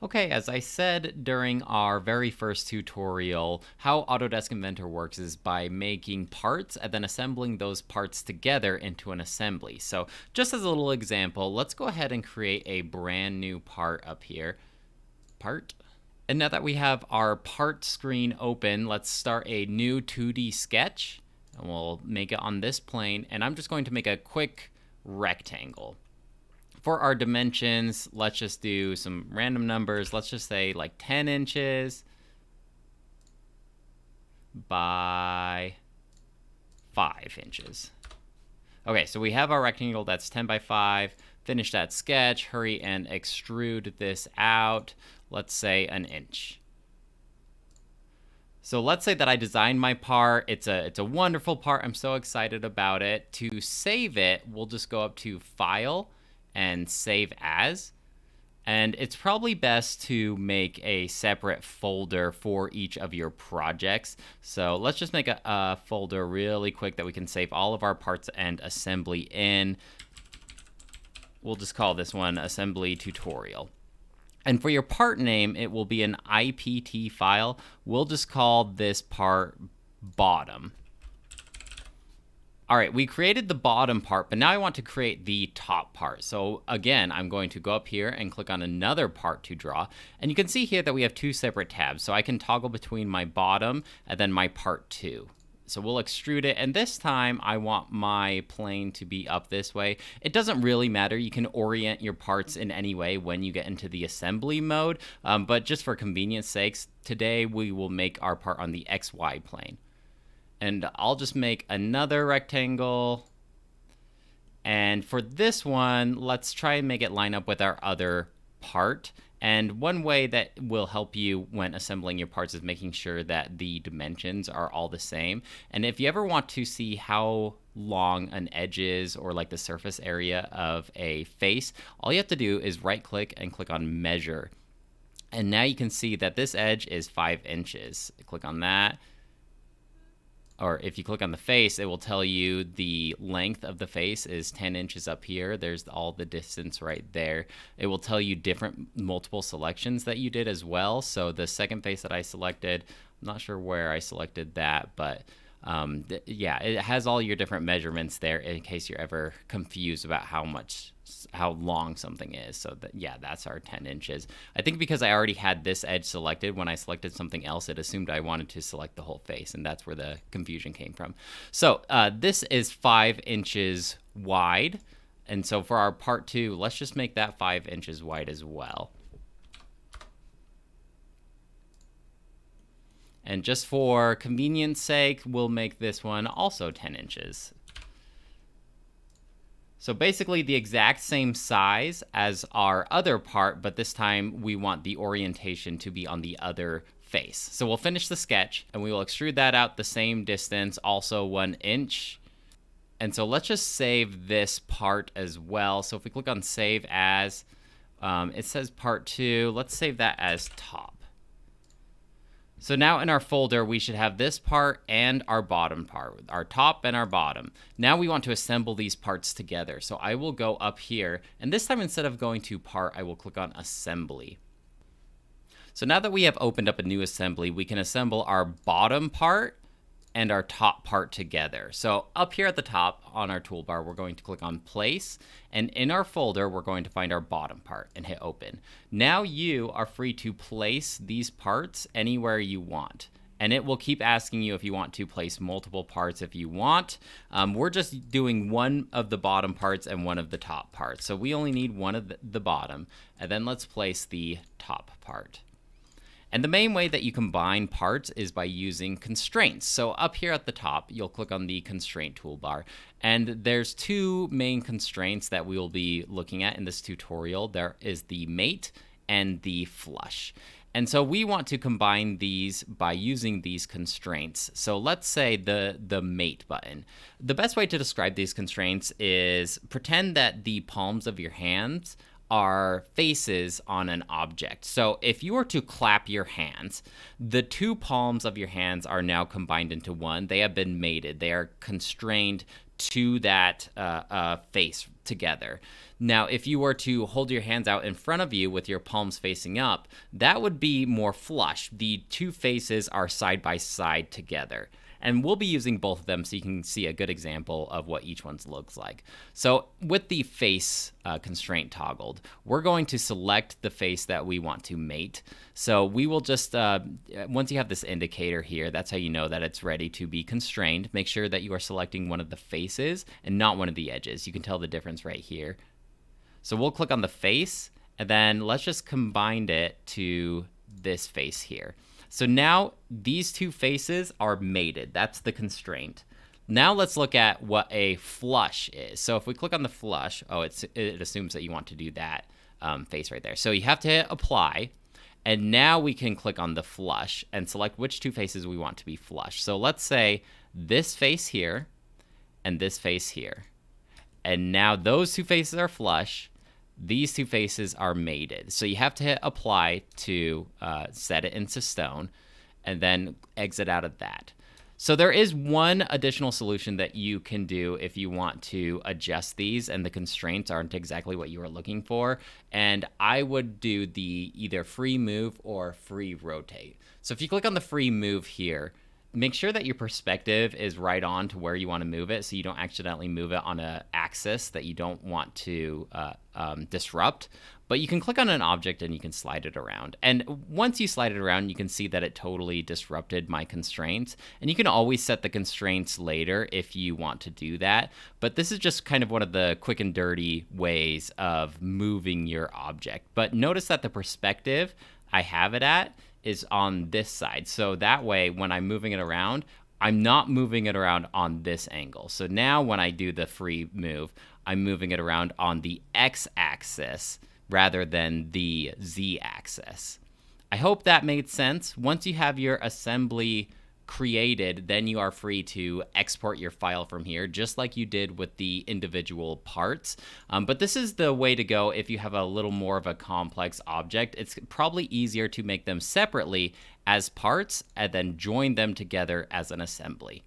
Okay, as I said during our very first tutorial, how Autodesk Inventor works is by making parts and then assembling those parts together into an assembly. So just as a little example, let's go ahead and create a brand new part up here. Part. And now that we have our part screen open, let's start a new 2D sketch. And we'll make it on this plane. And I'm just going to make a quick rectangle. For our dimensions, let's just do some random numbers. Let's just say like 10 inches by 5 inches. Okay, so we have our rectangle that's 10 by 5. Finish that sketch, hurry and extrude this out. Let's say an inch. So let's say that I designed my part. It's a wonderful part. I'm so excited about it. To save it, we'll just go up to File and Save As. And it's probably best to make a separate folder for each of your projects. So let's just make a folder really quick that we can save all of our parts and assembly in. We'll just call this one Assembly Tutorial. And for your part name, it will be an IPT file. We'll just call this part Bottom. All right, we created the bottom part, but now I want to create the top part. So again, I'm going to go up here and click on another part to draw. And you can see here that we have two separate tabs. So I can toggle between my bottom and then my part 2. So we'll extrude it, and this time I want my plane to be up this way. It doesn't really matter. You can orient your parts in any way when you get into the assembly mode, but just for convenience sakes, today we will make our part on the XY plane. And I'll just make another rectangle. And for this one, let's try and make it line up with our other part. And one way that will help you when assembling your parts is making sure that the dimensions are all the same. And if you ever want to see how long an edge is, or like the surface area of a face, all you have to do is right click and click on Measure. And now you can see that this edge is 5 inches. Click on that. Or if you click on the face, it will tell you the length of the face is 10 inches up here. There's all the distance right there. It will tell you different multiple selections that you did as well. So the second face that I selected, I'm not sure where I selected that, but yeah, it has all your different measurements there in case you're ever confused about how long something is. So that, yeah, that's our 10 inches. I think because I already had this edge selected, when I selected something else, it assumed I wanted to select the whole face, and that's where the confusion came from. So this is 5 inches wide, and so for our part 2, let's just make that 5 inches wide as well. And just for convenience sake, we'll make this one also 10 inches. So basically the exact same size as our other part, but this time we want the orientation to be on the other face. So we'll finish the sketch and we will extrude that out the same distance, also 1 inch. And so let's just save this part as well. So if we click on Save As, it says part 2. Let's save that as top. So now in our folder, we should have this part and our bottom part, our top and our bottom. Now we want to assemble these parts together. So I will go up here, and this time instead of going to part, I will click on Assembly. So now that we have opened up a new assembly, we can assemble our bottom part and our top part together. So up here at the top on our toolbar, we're going to click on Place, and in our folder, we're going to find our bottom part and hit Open. Now you are free to place these parts anywhere you want, and it will keep asking you if you want to place multiple parts if you want. We're just doing one of the bottom parts and one of the top parts, so we only need one of the bottom, and then let's place the top part. And the main way that you combine parts is by using constraints. So up here at the top, you'll click on the constraint toolbar. And there's two main constraints that we will be looking at in this tutorial. There is the mate and the flush. And so we want to combine these by using these constraints. So let's say the mate button. The best way to describe these constraints is pretend that the palms of your hands are faces on an object. So if you were to clap your hands, the two palms of your hands are now combined into one. They have been mated. They are constrained to that face together. Now, if you were to hold your hands out in front of you with your palms facing up, that would be more flush. The two faces are side by side together. And we'll be using both of them so you can see a good example of what each one looks like. So with the face constraint toggled, we're going to select the face that we want to mate. So we will just, once you have this indicator here, that's how you know that it's ready to be constrained. Make sure that you are selecting one of the faces and not one of the edges. You can tell the difference right here. So we'll click on the face, and then let's just combine it to this face here. So now these two faces are mated. That's the constraint. Now let's look at what a flush is. So if we click on the flush, it assumes that you want to do that face right there. So you have to hit apply, and now we can click on the flush and select which two faces we want to be flush. So let's say this face here and this face here. And now those two faces are flush. These two faces are mated. So you have to hit apply to set it into stone and then exit out of that. So there is one additional solution that you can do if you want to adjust these and the constraints aren't exactly what you are looking for. And I would do the either free move or free rotate. So if you click on the free move here, make sure that your perspective is right on to where you want to move it so you don't accidentally move it on an axis that you don't want to disrupt. But you can click on an object and you can slide it around. And once you slide it around, you can see that it totally disrupted my constraints. And you can always set the constraints later if you want to do that. But this is just kind of one of the quick and dirty ways of moving your object. But notice that the perspective I have it at is on this side. So that way, when I'm moving it around, I'm not moving it around on this angle. So now when I do the free move, I'm moving it around on the x-axis rather than the z-axis. I hope that made sense. Once you have your assembly created, then you are free to export your file from here, just like you did with the individual parts. But this is the way to go if you have a little more of a complex object. It's probably easier to make them separately as parts and then join them together as an assembly.